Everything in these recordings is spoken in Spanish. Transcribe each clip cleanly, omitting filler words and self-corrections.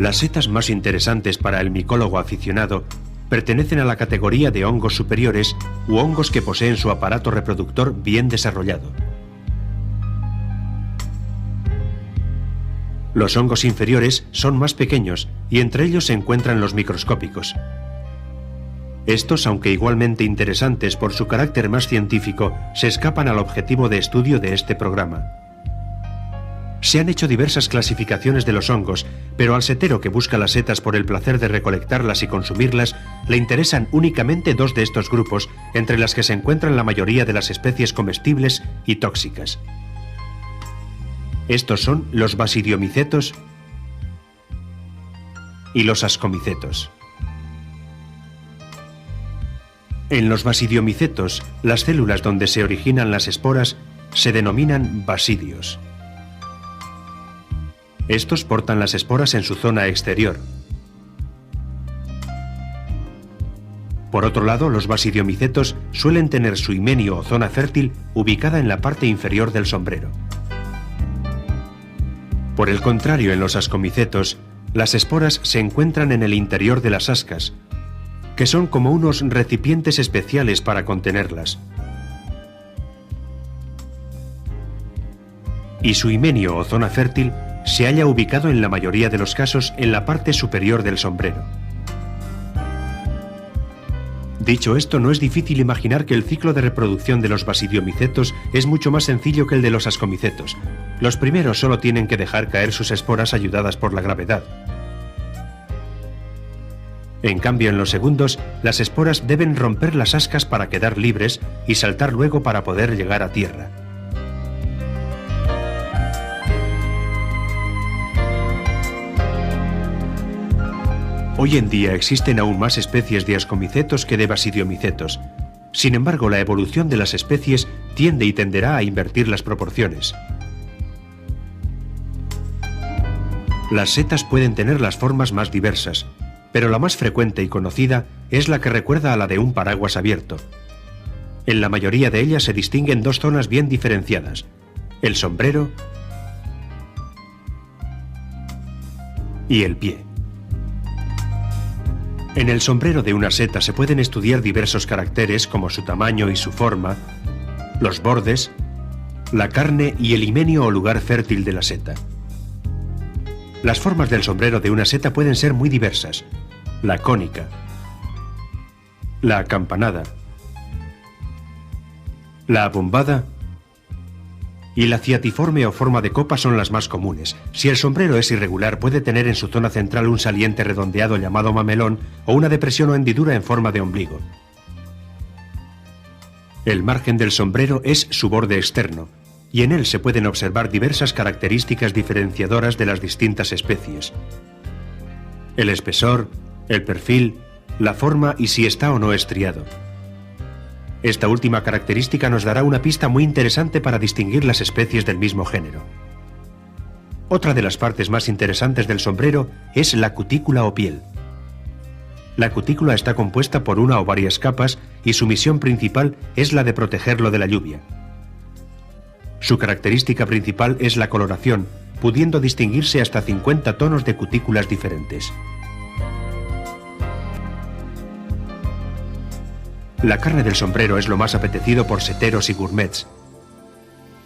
Las setas más interesantes para el micólogo aficionado pertenecen a la categoría de hongos superiores u hongos que poseen su aparato reproductor bien desarrollado. Los hongos inferiores son más pequeños y entre ellos se encuentran los microscópicos. Estos, aunque igualmente interesantes por su carácter más científico, se escapan al objetivo de estudio de este programa. Se han hecho diversas clasificaciones de los hongos, pero al setero que busca las setas por el placer de recolectarlas y consumirlas, le interesan únicamente dos de estos grupos, entre las que se encuentran la mayoría de las especies comestibles y tóxicas. Estos son los basidiomicetos y los ascomicetos. En los basidiomicetos, las células donde se originan las esporas se denominan basidios. Estos portan las esporas en su zona exterior. Por otro lado, los basidiomicetos suelen tener su himenio o zona fértil ubicada en la parte inferior del sombrero. Por el contrario, en los ascomicetos, las esporas se encuentran en el interior de las ascas, que son como unos recipientes especiales para contenerlas. Y su himenio o zona fértil se halla ubicado en la mayoría de los casos en la parte superior del sombrero. Dicho esto, no es difícil imaginar que el ciclo de reproducción de los basidiomicetos es mucho más sencillo que el de los ascomicetos. Los primeros solo tienen que dejar caer sus esporas ayudadas por la gravedad. En cambio, en los segundos, las esporas deben romper las ascas para quedar libres y saltar luego para poder llegar a tierra. Hoy en día existen aún más especies de ascomicetos que de basidiomicetos. Sin embargo, la evolución de las especies tiende y tenderá a invertir las proporciones. Las setas pueden tener las formas más diversas, pero la más frecuente y conocida es la que recuerda a la de un paraguas abierto. En la mayoría de ellas se distinguen dos zonas bien diferenciadas: el sombrero y el pie. En el sombrero de una seta se pueden estudiar diversos caracteres como su tamaño y su forma, los bordes, la carne y el himenio o lugar fértil de la seta. Las formas del sombrero de una seta pueden ser muy diversas: la cónica, la acampanada, la abombada y la ciatiforme o forma de copa son las más comunes. Si el sombrero es irregular, puede tener en su zona central un saliente redondeado llamado mamelón o una depresión o hendidura en forma de ombligo. El margen del sombrero es su borde externo, y en él se pueden observar diversas características diferenciadoras de las distintas especies: el espesor, el perfil, la forma y si está o no estriado. Esta última característica nos dará una pista muy interesante para distinguir las especies del mismo género. Otra de las partes más interesantes del sombrero es la cutícula o piel. La cutícula está compuesta por una o varias capas y su misión principal es la de protegerlo de la lluvia. Su característica principal es la coloración, pudiendo distinguirse hasta 50 tonos de cutículas diferentes. La carne del sombrero es lo más apetecido por seteros y gourmets.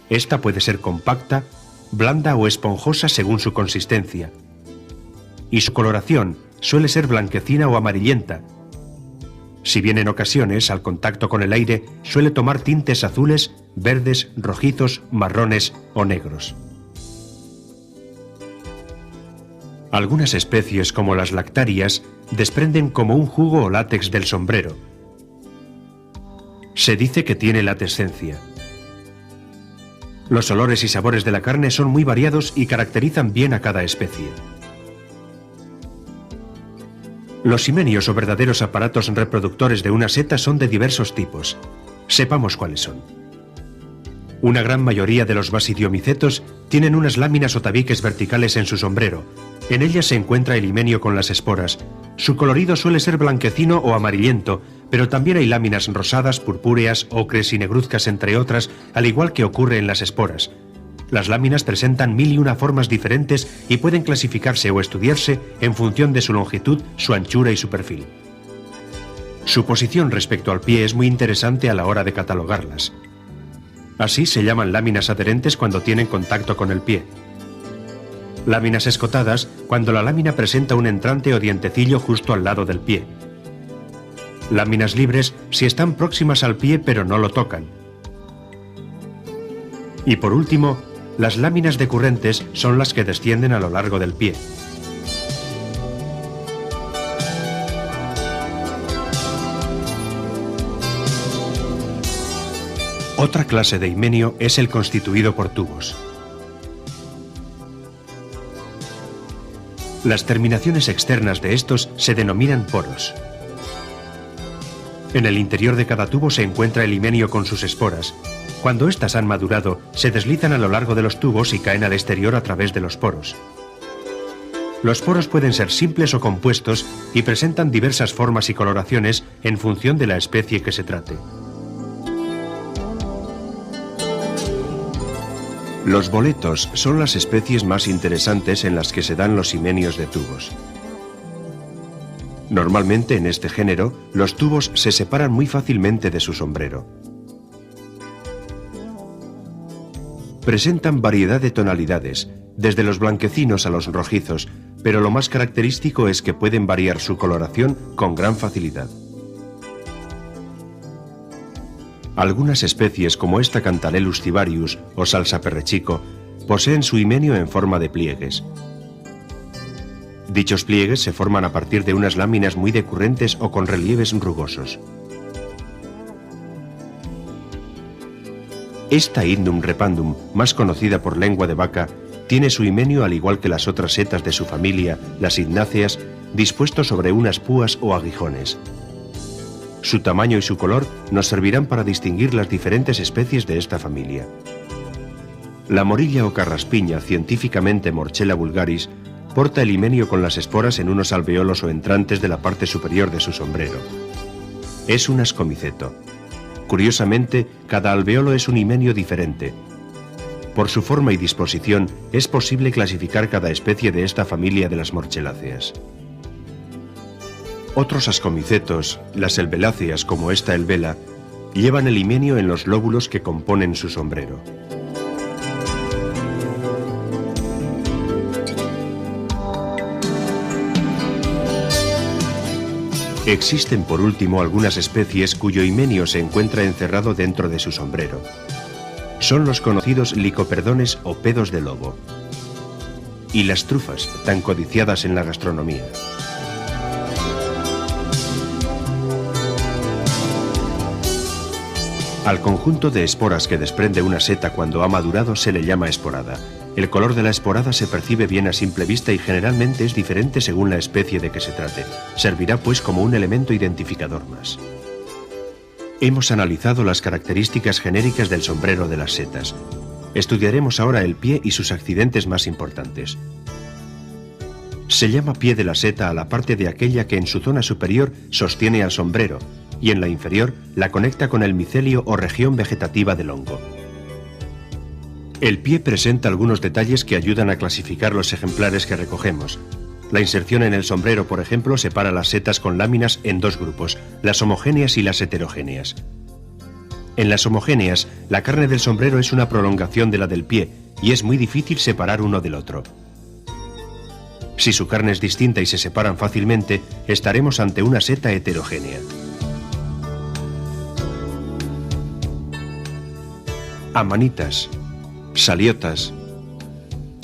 Esta puede ser compacta, blanda o esponjosa según su consistencia. Y su coloración suele ser blanquecina o amarillenta. Si bien en ocasiones, al contacto con el aire, suele tomar tintes azules, verdes, rojizos, marrones o negros. Algunas especies, como las lactarias, desprenden como un jugo o látex del sombrero. Se dice que tiene latescencia. Los olores y sabores de la carne son muy variados y caracterizan bien a cada especie. Los himenios o verdaderos aparatos reproductores de una seta son de diversos tipos. Sepamos cuáles son. Una gran mayoría de los basidiomicetos tienen unas láminas o tabiques verticales en su sombrero. En ellas se encuentra el himenio con las esporas. Su colorido suele ser blanquecino o amarillento, pero también hay láminas rosadas, purpúreas, ocres y negruzcas, entre otras, al igual que ocurre en las esporas. Las láminas presentan 1001 formas diferentes y pueden clasificarse o estudiarse en función de su longitud, su anchura y su perfil. Su posición respecto al pie es muy interesante a la hora de catalogarlas. Así se llaman láminas adherentes cuando tienen contacto con el pie. Láminas escotadas cuando la lámina presenta un entrante o dientecillo justo al lado del pie. Láminas libres si están próximas al pie pero no lo tocan. Y por último, las láminas decurrentes son las que descienden a lo largo del pie. Otra clase de himenio es el constituido por tubos. Las terminaciones externas de estos se denominan poros. En el interior de cada tubo se encuentra el himenio con sus esporas. Cuando éstas han madurado, se deslizan a lo largo de los tubos y caen al exterior a través de los poros. Los poros pueden ser simples o compuestos y presentan diversas formas y coloraciones en función de la especie que se trate. Los boletos son las especies más interesantes en las que se dan los himenios de tubos. Normalmente en este género, los tubos se separan muy fácilmente de su sombrero. Presentan variedad de tonalidades, desde los blanquecinos a los rojizos, pero lo más característico es que pueden variar su coloración con gran facilidad. Algunas especies como esta Cantalellus cibarius o Salsa perrechico poseen su himenio en forma de pliegues. Dichos pliegues se forman a partir de unas láminas muy decurrentes o con relieves rugosos. Esta Hydnum repandum, más conocida por lengua de vaca, tiene su himenio al igual que las otras setas de su familia, las hydnáceas, dispuesto sobre unas púas o aguijones. Su tamaño y su color nos servirán para distinguir las diferentes especies de esta familia. La morilla o carraspiña, científicamente Morchella vulgaris, porta el himenio con las esporas en unos alveolos o entrantes de la parte superior de su sombrero. Es un ascomiceto. Curiosamente, cada alveolo es un himenio diferente. Por su forma y disposición, es posible clasificar cada especie de esta familia de las morchelláceas. Otros ascomicetos, las helbeláceas como esta helbela, llevan el himenio en los lóbulos que componen su sombrero. Existen por último algunas especies cuyo himenio se encuentra encerrado dentro de su sombrero. Son los conocidos licoperdones o pedos de lobo. Y las trufas, tan codiciadas en la gastronomía. Al conjunto de esporas que desprende una seta cuando ha madurado se le llama esporada. El color de la esporada se percibe bien a simple vista y generalmente es diferente según la especie de que se trate. Servirá pues como un elemento identificador más. Hemos analizado las características genéricas del sombrero de las setas. Estudiaremos ahora el pie y sus accidentes más importantes. Se llama pie de la seta a la parte de aquella que en su zona superior sostiene al sombrero y en la inferior la conecta con el micelio o región vegetativa del hongo. El pie presenta algunos detalles que ayudan a clasificar los ejemplares que recogemos. La inserción en el sombrero, por ejemplo, separa las setas con láminas en dos grupos, las homogéneas y las heterogéneas. En las homogéneas, la carne del sombrero es una prolongación de la del pie y es muy difícil separar uno del otro. Si su carne es distinta y se separan fácilmente, estaremos ante una seta heterogénea. Amanitas, saliotas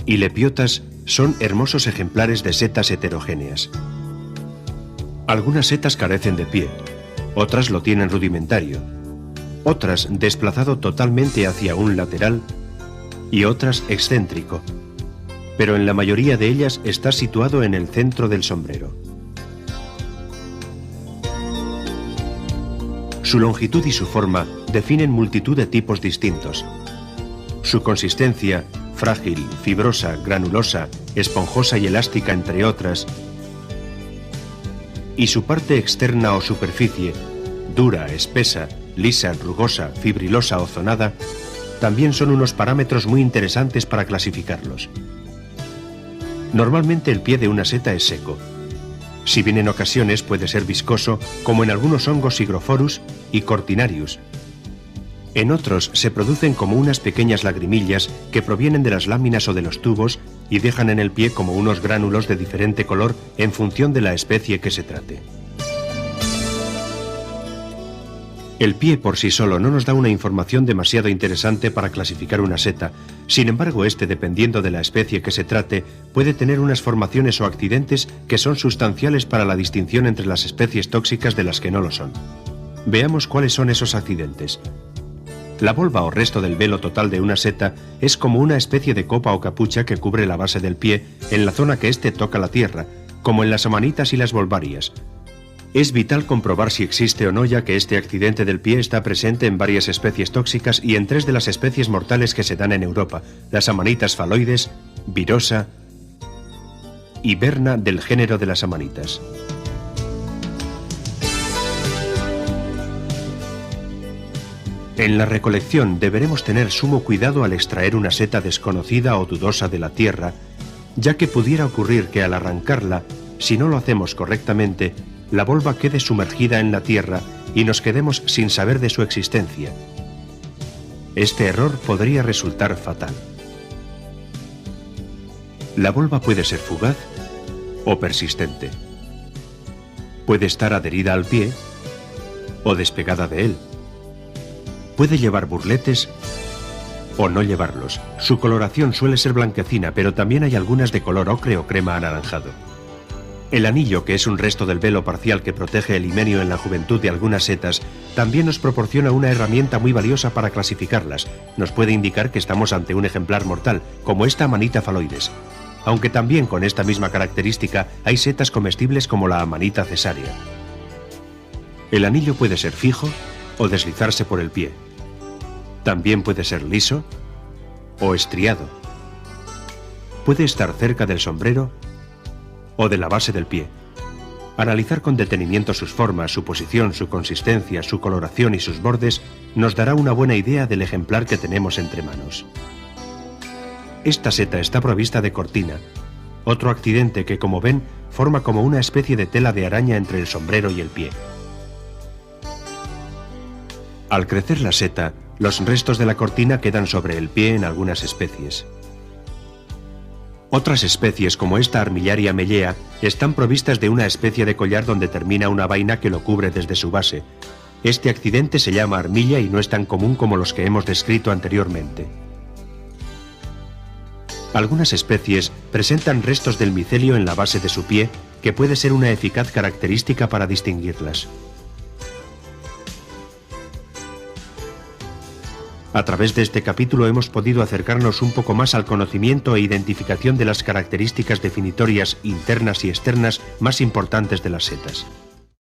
y lepiotas son hermosos ejemplares de setas heterogéneas. Algunas setas carecen de pie, otras lo tienen rudimentario, otras desplazado totalmente hacia un lateral y otras excéntrico, pero en la mayoría de ellas está situado en el centro del sombrero. Su longitud y su forma definen multitud de tipos distintos. Su consistencia, frágil, fibrosa, granulosa, esponjosa y elástica, entre otras, y su parte externa o superficie, dura, espesa, lisa, rugosa, fibrilosa o zonada, también son unos parámetros muy interesantes para clasificarlos. Normalmente el pie de una seta es seco. Si bien en ocasiones puede ser viscoso, como en algunos hongos Hygrophorus y Cortinarius. En otros se producen como unas pequeñas lagrimillas que provienen de las láminas o de los tubos y dejan en el pie como unos gránulos de diferente color en función de la especie que se trate. El pie por sí solo no nos da una información demasiado interesante para clasificar una seta. Sin embargo, dependiendo de la especie que se trate, puede tener unas formaciones o accidentes que son sustanciales para la distinción entre las especies tóxicas de las que no lo son. Veamos cuáles son esos accidentes. La volva o resto del velo total de una seta es como una especie de copa o capucha que cubre la base del pie en la zona que toca la tierra, como en las amanitas y las volvarias. Es vital comprobar si existe o no, ya que este accidente del pie está presente en varias especies tóxicas y en 3 de las especies mortales que se dan en Europa, las amanitas faloides, virosa y berna del género de las amanitas. En la recolección deberemos tener sumo cuidado al extraer una seta desconocida o dudosa de la tierra, ya que pudiera ocurrir que al arrancarla, si no lo hacemos correctamente, la volva quede sumergida en la tierra y nos quedemos sin saber de su existencia. Este error podría resultar fatal. La volva puede ser fugaz o persistente. Puede estar adherida al pie o despegada de él. Puede llevar burletes o no llevarlos. Su coloración suele ser blanquecina, pero también hay algunas de color ocre o crema anaranjado. El anillo, que es un resto del velo parcial que protege el himenio en la juventud de algunas setas, también nos proporciona una herramienta muy valiosa para clasificarlas. Nos puede indicar que estamos ante un ejemplar mortal, como esta Amanita phalloides. Aunque también con esta misma característica hay setas comestibles como la Amanita caesaria. El anillo puede ser fijo o deslizarse por el pie. También puede ser liso o estriado. Puede estar cerca del sombrero o de la base del pie. Analizar con detenimiento sus formas, su posición, su consistencia, su coloración y sus bordes nos dará una buena idea del ejemplar que tenemos entre manos. Esta seta está provista de cortina, otro accidente que, como ven, forma como una especie de tela de araña entre el sombrero y el pie. Al crecer la seta, los restos de la cortina quedan sobre el pie en algunas especies. Otras especies, como esta Armillaria mellea, están provistas de una especie de collar donde termina una vaina que lo cubre desde su base. Este accidente se llama armilla y no es tan común como los que hemos descrito anteriormente. Algunas especies presentan restos del micelio en la base de su pie, que puede ser una eficaz característica para distinguirlas. A través de este capítulo hemos podido acercarnos un poco más al conocimiento e identificación de las características definitorias internas y externas más importantes de las setas.